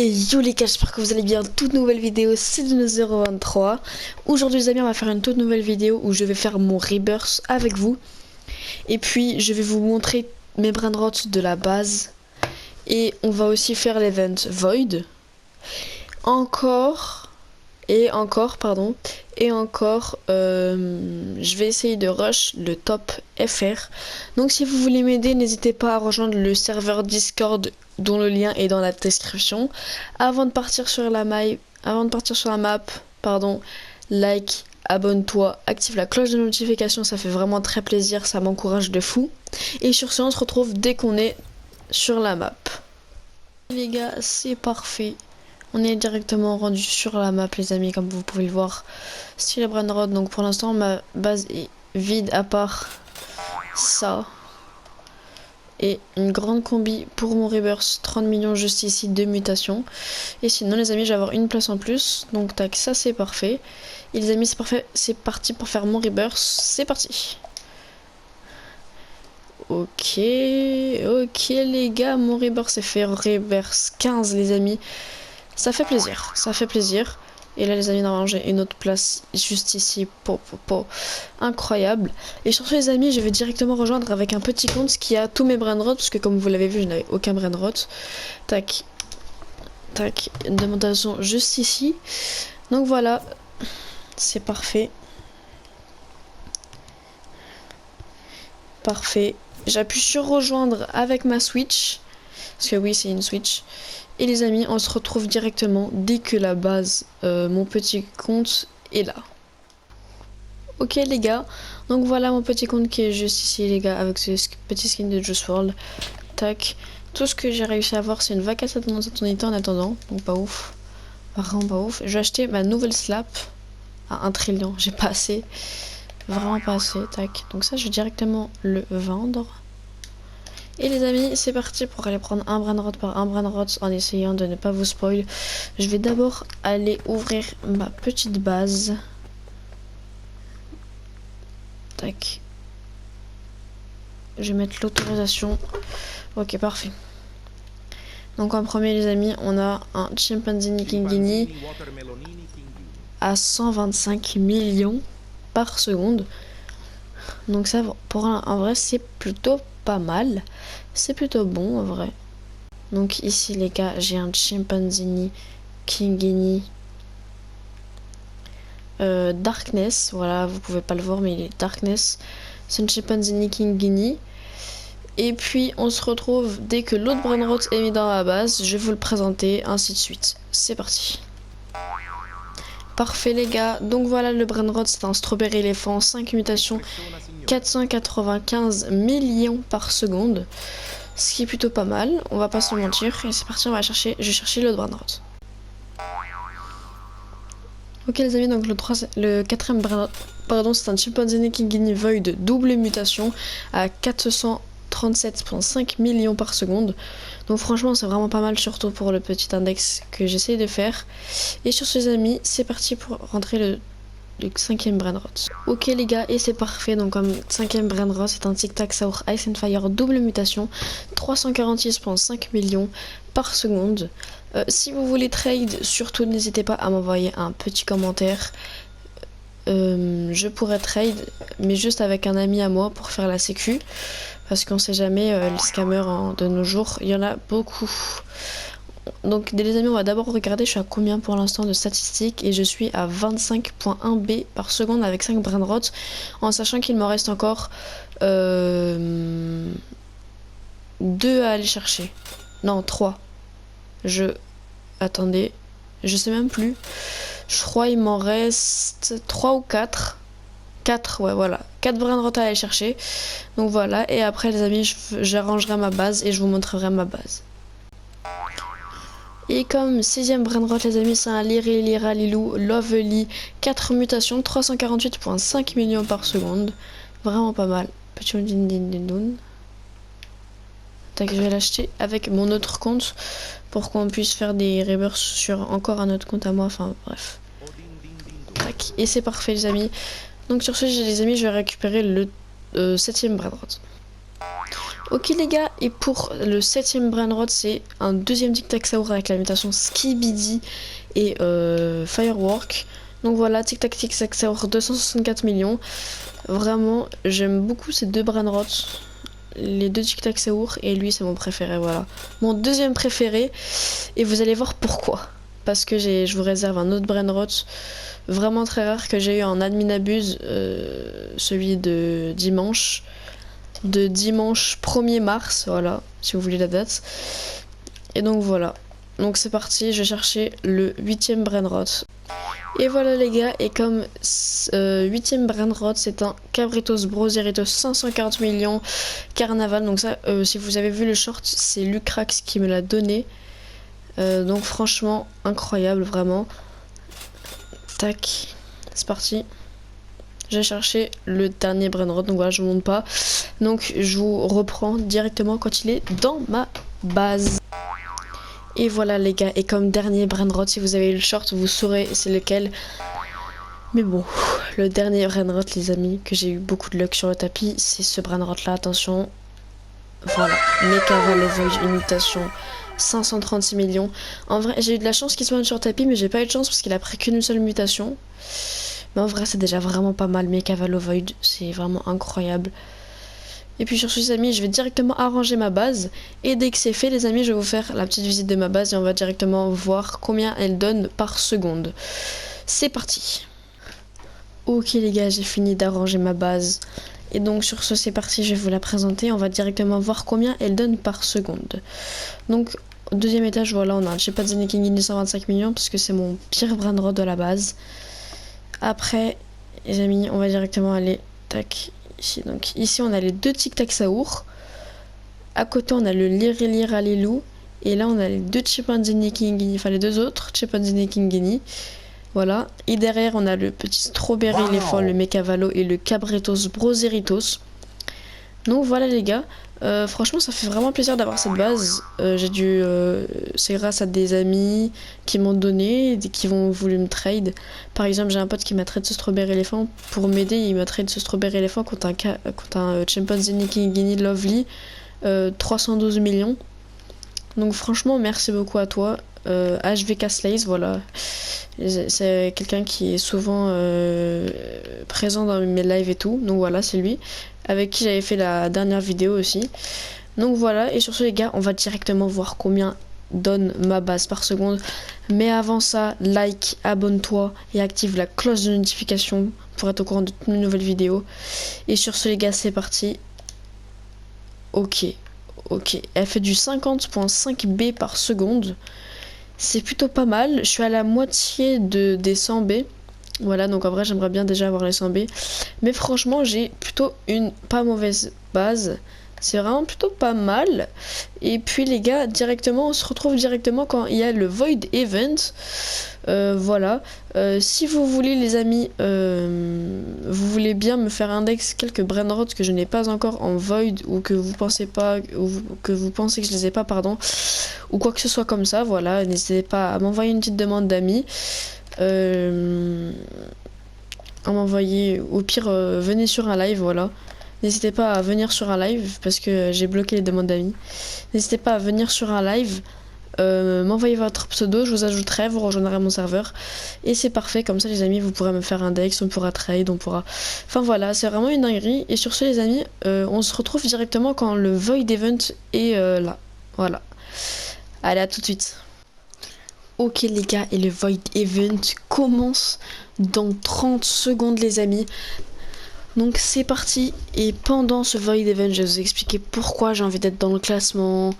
Et yo les gars, j'espère que vous allez bien. Toute nouvelle vidéo, c'est Dino023. Aujourd'hui les amis, on va faire une toute nouvelle vidéo où je vais faire mon rebirth avec vous. Et puis je vais vous montrer mes brainrots de la base. Et on va aussi faire l'event Void. Je vais essayer de rush le top FR. Donc si vous voulez m'aider, n'hésitez pas à rejoindre le serveur Discord dont le lien est dans la description. Avant de partir sur la map, like, abonne-toi, active la cloche de notification, ça fait vraiment très plaisir, ça m'encourage de fou. Et sur ce, on se retrouve dès qu'on est sur la map. Les gars, c'est parfait. On est directement rendu sur la map les amis, comme vous pouvez le voir. Style Brainrot, donc pour l'instant ma base est vide à part ça. Et une grande combi pour mon rebirth, 30 millions juste ici, 2 mutations. Et sinon les amis, je vais avoir une place en plus. Donc tac, ça c'est parfait. Et les amis, c'est parfait, c'est parti pour faire mon rebirth, c'est parti. Ok les gars, mon rebirth c'est fait, rebirth 15 les amis. Ça fait plaisir, ça fait plaisir. Et là les amis, normalement j'ai une autre place juste ici, incroyable. Et sur ce les amis, je vais directement rejoindre avec un petit compte qui a tous mes brainrots, parce que comme vous l'avez vu, je n'avais aucun brainrot. Tac, tac, une demandation juste ici. Donc voilà, c'est parfait. Parfait. J'appuie sur rejoindre avec ma Switch, parce que oui c'est une Switch. Et les amis, on se retrouve directement dès que la base, mon petit compte est là. Ok les gars, donc voilà mon petit compte qui est juste ici les gars, avec ce petit skin de Juice WRLD. Tac, tout ce que j'ai réussi à avoir c'est une vacance dans unité en attendant, donc pas ouf, vraiment pas ouf. Je vais acheter ma nouvelle slap à 1 trillion, j'ai pas assez, vraiment pas assez, tac. Donc ça je vais directement le vendre. Et les amis, c'est parti pour aller prendre un brainrot par un brainrot en essayant de ne pas vous spoil. Je vais d'abord aller ouvrir ma petite base. Tac. Je vais mettre l'autorisation. Ok, parfait. Donc en premier les amis, on a un Chimpanzini Kingini à 125 millions par seconde. Donc ça, pour en vrai, c'est plutôt pas mal. C'est plutôt bon en vrai. Donc ici les gars, j'ai un Chimpanzini Kingini Darkness. Voilà, vous pouvez pas le voir mais il est Darkness. C'est un Chimpanzini Kingini. Et puis on se retrouve dès que l'autre brainrot est mis dans la base. Je vais vous le présenter, ainsi de suite. C'est parti. Parfait les gars, donc voilà le brainrot, c'est un Strawberry éléphant, 5 mutations, 495 millions par seconde. Ce qui est plutôt pas mal, on va pas se mentir. Et c'est parti, je vais chercher l'autre brainrot. Ok les amis, donc le quatrième brainrot, pardon, c'est un Chimpanzini Kingini Void double mutation à 437,5 millions par seconde. Donc franchement c'est vraiment pas mal, surtout pour le petit index que j'essaye de faire. Et sur ce les amis, c'est parti pour rentrer le cinquième brainrot. Ok les gars, et c'est parfait. Donc comme cinquième brainrot, c'est un Tic Tac Saur Ice and Fire double mutation, 346,5 millions par seconde. Si vous voulez trade, surtout n'hésitez pas à m'envoyer un petit commentaire. Je pourrais trade, mais juste avec un ami à moi pour faire la sécu, parce qu'on sait jamais, les scammers de nos jours, il y en a beaucoup. Donc les amis, on va d'abord regarder je suis à combien pour l'instant de statistiques, et je suis à 25,1 B par seconde avec 5 brainrots, en sachant qu'il me reste encore 2 à aller chercher. Non, 3. Attendez, je sais même plus. Je crois il m'en reste 3 ou 4. 4, ouais voilà. 4 brainrots à aller chercher. Donc voilà, et après les amis, j'arrangerai ma base et je vous montrerai ma base. Et comme 6ème brainrot les amis, c'est un Liralilou Lovely 4 mutations, 348,5 millions par seconde. Vraiment pas mal. Petit Dindindindoun. Tac, je vais l'acheter avec mon autre compte pour qu'on puisse faire des rebirths sur encore un autre compte à moi, enfin bref. Tac, et c'est parfait les amis. Donc sur ce les amis, je vais récupérer le 7ème brainrot. Ok les gars, et pour le 7ème Brainrot, c'est un deuxième Tic Tac Saour avec la mutation Skibidi et Firework. Donc voilà, Tic Tac Tic Tac Saour 264 millions. Vraiment, j'aime beaucoup ces deux Brainrots. Les deux Tic Tac Saour et lui c'est mon préféré, voilà. Mon deuxième préféré, et vous allez voir pourquoi. Parce que je vous réserve un autre Brainrot vraiment très rare que j'ai eu en admin abuse, celui de dimanche 1er mars, voilà, si vous voulez la date. Et donc voilà, donc c'est parti, je vais chercher le 8ème Brainrot. Et voilà les gars, et comme 8ème Brainrot, c'est un Cabritos Broseritos 540 millions Carnaval. Donc ça, si vous avez vu le short, c'est Lucrax qui me l'a donné. Donc franchement, incroyable, vraiment. Tac, c'est parti. J'ai cherché le dernier Brainrot, donc voilà, je ne monte pas. Donc je vous reprends directement quand il est dans ma base. Et voilà les gars, et comme dernier Brainrot, si vous avez eu le short, vous saurez c'est lequel. Mais bon, le dernier Brainrot les amis, que j'ai eu beaucoup de luck sur le tapis, c'est ce Brainrot là, attention. Voilà, Mekavalo Void, une mutation, 536 millions. En vrai, j'ai eu de la chance qu'il soit sur tapis, mais j'ai pas eu de chance parce qu'il a pris qu'une seule mutation. Mais en vrai, c'est déjà vraiment pas mal, Mekavalo Void, c'est vraiment incroyable. Et puis sur ce les amis, je vais directement arranger ma base. Et dès que c'est fait les amis, je vais vous faire la petite visite de ma base et on va directement voir combien elle donne par seconde. C'est parti. Ok les gars, j'ai fini d'arranger ma base. Et donc sur ce c'est parti, je vais vous la présenter. On va directement voir combien elle donne par seconde. Donc au deuxième étage, voilà, on a un Chimpanzee King 125 millions parce que c'est mon pire Brainrot de la base. Après les amis, on va directement aller tac ici. Donc ici on a les deux Tic Tac Saour. À côté on a le Lirilir Alilou. Et là on a les deux Chimpanzee King, enfin les deux autres Chimpanzee King. Voilà, et derrière on a le petit Strawberry Elephant, le Mekavalo et le Cabritos Broseritos. Donc voilà les gars, franchement ça fait vraiment plaisir d'avoir cette base. C'est grâce à des amis qui m'ont donné, qui vont voulu me trade. Par exemple j'ai un pote qui m'a trade ce Strawberry Elephant pour m'aider, il m'a trade ce Strawberry Elephant contre un Chimpanzee King Lovely, 312 millions. Donc franchement merci beaucoup à toi. HVK Slays, voilà. C'est quelqu'un qui est souvent présent dans mes lives et tout. Donc voilà, c'est lui. Avec qui j'avais fait la dernière vidéo aussi. Donc voilà, et sur ce les gars, on va directement voir combien donne ma base par seconde. Mais avant ça, like, abonne-toi et active la cloche de notification pour être au courant de toutes mes nouvelles vidéos. Et sur ce les gars, c'est parti. Ok, elle fait du 50.5 B par seconde. C'est plutôt pas mal. Je suis à la moitié des 100 B. Voilà, donc en vrai, j'aimerais bien déjà avoir les 100 B. Mais franchement, j'ai plutôt une pas mauvaise base. C'est vraiment plutôt pas mal. Et puis les gars, directement, on se retrouve directement quand il y a le Void Event. Voilà. Si vous voulez les amis, vous voulez bien me faire index quelques Brainrots que je n'ai pas encore en Void ou que vous pensez pas, ou que vous pensez que je les ai pas, pardon, ou quoi que ce soit comme ça, voilà, n'hésitez pas à m'envoyer une petite demande d'amis. À m'envoyer, au pire, venez sur un live, voilà. N'hésitez pas à venir sur un live parce que j'ai bloqué les demandes d'amis. N'hésitez pas à venir sur un live, m'envoyer votre pseudo, je vous ajouterai, vous rejoindrez mon serveur. Et c'est parfait, comme ça les amis, vous pourrez me faire un dex, on pourra trade, on pourra... Enfin voilà, c'est vraiment une dinguerie. Et sur ce les amis, on se retrouve directement quand le Void Event est là. Voilà. Allez, à tout de suite. Ok les gars, et le Void Event commence dans 30 secondes les amis. Donc c'est parti, et pendant ce Void Event, je vais vous expliquer pourquoi j'ai envie d'être dans le classement,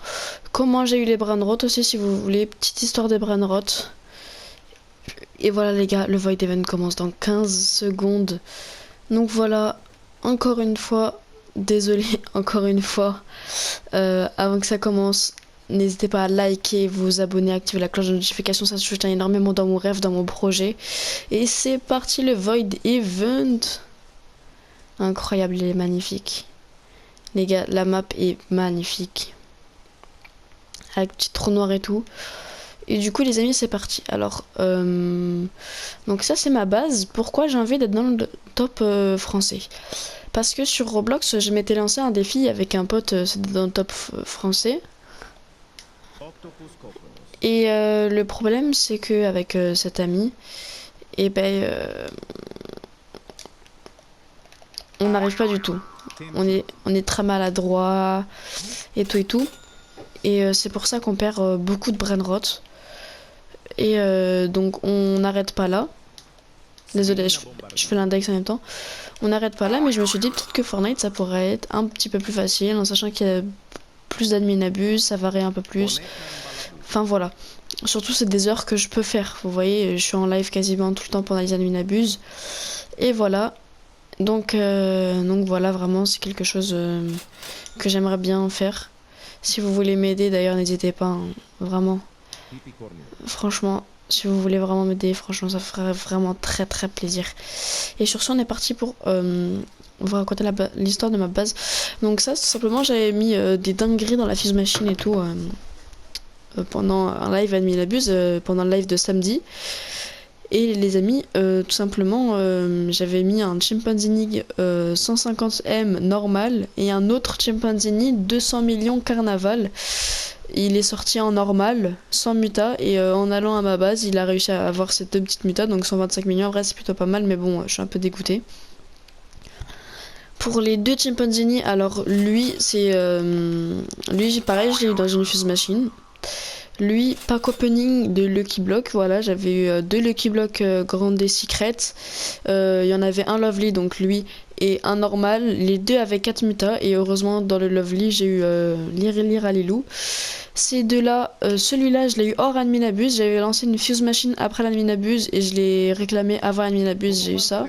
comment j'ai eu les Brainrot aussi si vous voulez, petite histoire des Brainrot. Et voilà les gars, le Void Event commence dans 15 secondes. Donc voilà, encore une fois, désolé, encore une fois, avant que ça commence, n'hésitez pas à liker, vous abonner, activer la cloche de notification, ça soutient énormément dans mon rêve, dans mon projet. Et c'est parti le Void Event. Incroyable, il est magnifique. Les gars, la map est magnifique. Avec petit trou noir et tout. Et du coup, les amis, c'est parti. Alors, donc ça, c'est ma base. Pourquoi j'ai envie d'être dans le top français? Parce que sur Roblox, je m'étais lancé un défi avec un pote, c'était dans le top français. Et le problème, c'est que avec cet ami, et ben, on n'arrive pas du tout. On est très maladroit et tout et tout. Et c'est pour ça qu'on perd beaucoup de brainrot. Et donc on n'arrête pas là. Désolé, je fais l'index en même temps. On n'arrête pas là, mais je me suis dit peut-être que Fortnite ça pourrait être un petit peu plus facile en sachant qu'il y a plus d'admin abuse, ça varie un peu plus. Enfin voilà. Surtout c'est des heures que je peux faire. Vous voyez, je suis en live quasiment tout le temps pendant les admin abuse. Et voilà. Donc voilà, vraiment c'est quelque chose que j'aimerais bien faire. Si vous voulez m'aider d'ailleurs n'hésitez pas, hein, vraiment. Franchement, si vous voulez vraiment m'aider, franchement ça ferait vraiment très très plaisir. Et sur ce on est parti pour vous raconter l'histoire de ma base. Donc ça tout simplement j'avais mis des dingueries dans la fuse machine et tout pendant un live admin abuse, pendant le live de samedi. Et les amis, tout simplement, j'avais mis un Chimpanzini 150M normal et un autre Chimpanzini 200 millions carnaval. Il est sorti en normal, sans muta, et en allant à ma base, il a réussi à avoir ces deux petites mutas, donc 125 millions. En vrai, c'est plutôt pas mal, mais bon, je suis un peu dégoûtée. Pour les deux Chimpanzini, alors lui, c'est lui, pareil, je l'ai eu dans une fuse machine. Lui, pack opening de Lucky Block, voilà, j'avais eu deux Lucky Block Grande Secret. Il y en avait un Lovely, donc lui, et un normal. Les deux avaient 4 mutas, et heureusement, dans le Lovely, j'ai eu Lire Alilou. Ces deux-là, celui-là, je l'ai eu hors admin abuse. J'avais lancé une fuse machine après l'admin abuse, et je l'ai réclamé avant l'admin abuse, j'ai eu ça.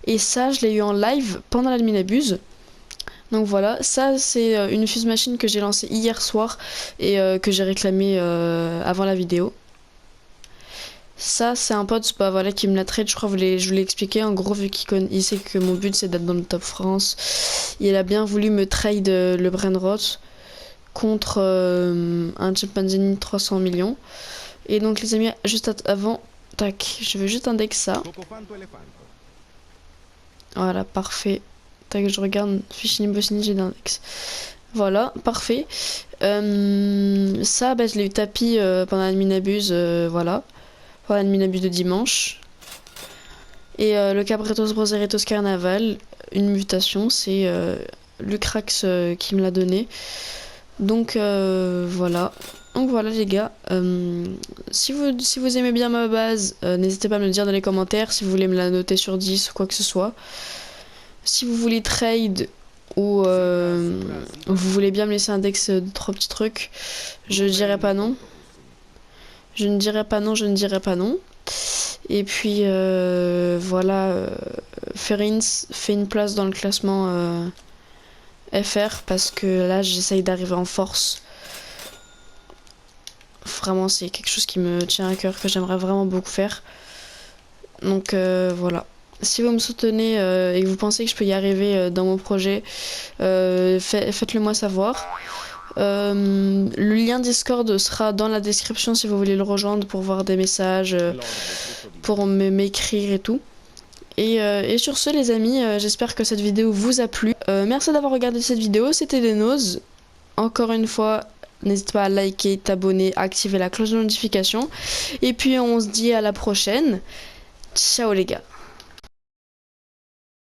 Et ça, je l'ai eu en live pendant l'admin abuse. Donc voilà, ça c'est une fuse machine que j'ai lancée hier soir et que j'ai réclamé avant la vidéo. Ça c'est un pote bah, voilà, qui me l'a trade, je crois que je vous l'ai expliqué. En gros, vu qu'il sait que mon but c'est d'être dans le top France, il a bien voulu me trade le brainrot contre un Chimpanzini 300 millions. Et donc les amis, juste avant, tac, je veux juste index ça. Voilà, parfait. Tac, je regarde Fichini Bossini, j'ai d'index. Voilà, parfait. Ça, bah, je l'ai eu tapis pendant l'admin abuse, voilà. Pendant l'admin abuse de dimanche. Et le Cabretos Broseritos Carnaval, une mutation, c'est Lucrax qui me l'a donné. Donc voilà. Donc voilà les gars, si vous aimez bien ma base, n'hésitez pas à me le dire dans les commentaires, si vous voulez me la noter sur 10 ou quoi que ce soit. Si vous voulez trade ou vous voulez bien me laisser un index de 3 petits trucs, je dirais pas non. Je ne dirais pas non, je ne dirais pas non. Et puis voilà, Ferins fait une place dans le classement FR parce que là j'essaye d'arriver en force. Vraiment c'est quelque chose qui me tient à cœur, que j'aimerais vraiment beaucoup faire. Donc voilà. Si vous me soutenez et que vous pensez que je peux y arriver dans mon projet, faites-le moi savoir. Le lien Discord sera dans la description si vous voulez le rejoindre pour voir des messages, pour m'écrire et tout. Et sur ce les amis, j'espère que cette vidéo vous a plu. Merci d'avoir regardé cette vidéo, c'était Denos. Encore une fois, n'hésite pas à liker, t'abonner, activer la cloche de notification. Et puis on se dit à la prochaine. Ciao les gars.